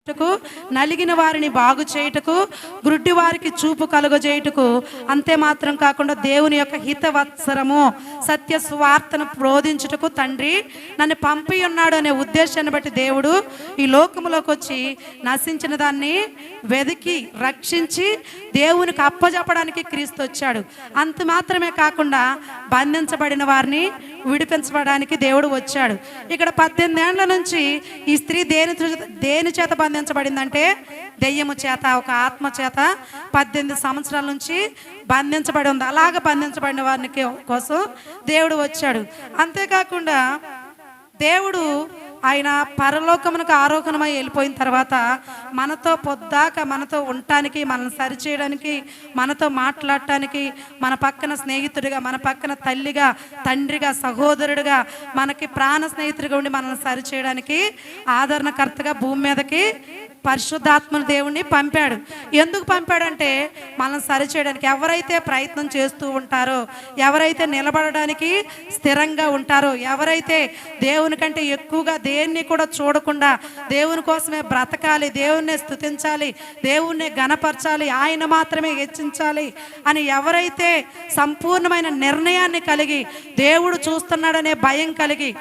చేయుటకు, నలిగిన వారిని బాగు చేయుటకు, గ్రుడ్డి వారికి చూపు కలుగజేయుటకు, అంతే మాత్రం కాకుండా దేవుని యొక్క హితవత్సరము సత్య స్వార్థను బోధించుటకు తండ్రి నన్ను పంపి ఉన్నాడు అనే ఉద్దేశాన్ని బట్టి దేవుడు ఈ లోకములోకి వచ్చి నశించిన దాన్ని వెదికి రక్షించి దేవునికి అప్పజెప్పడానికి క్రీస్తు వచ్చాడు. అంత మాత్రమే కాకుండా బంధించబడిన వారిని విడిపించబడానికి దేవుడు వచ్చాడు. ఇక్కడ 18 ఏళ్ల నుంచి ఈ స్త్రీ దేని చేత బంధించబడిందంటే దెయ్యము చేత, ఒక ఆత్మ చేత 18 సంవత్సరాల నుంచి బంధించబడి ఉంది. అలాగ బంధించబడిన వారిని కోసం దేవుడు వచ్చాడు. అంతేకాకుండా దేవుడు ఆయన పరలోకమునకు ఆరోహణమై వెళ్ళిపోయిన తర్వాత మనతో పొద్దాక మనతో ఉండటానికి, మనల్ని సరిచేయడానికి, మనతో మాట్లాడటానికి, మన పక్కన స్నేహితుడిగా, మన పక్కన తల్లిగా, తండ్రిగా, సహోదరుడిగా, మనకి ప్రాణ స్నేహితుడిగా ఉండి మనల్ని సరిచేయడానికి ఆదరణకర్తగా భూమి మీదకి పరిశుద్ధాత్మను దేవుణ్ణి పంపాడు. ఎందుకు పంపాడంటే మనల్ని సరిచేయడానికి. ఎవరైతే ప్రయత్నం చేస్తూ ఉంటారో, ఎవరైతే నిలబడడానికి స్థిరంగా ఉంటారో, ఎవరైతే దేవుని కంటే ఎక్కువగా దేన్ని కూడా చూడకుండా దేవుని కోసమే బ్రతకాలి, దేవుణ్ణి స్తుతించాలి, దేవుణ్ణి ఘనపరచాలి, ఆయన మాత్రమే హెచ్చించాలి అని ఎవరైతే సంపూర్ణమైన నిర్ణయాన్ని కలిగి, దేవుడు చూస్తున్నాడనే భయం కలిగి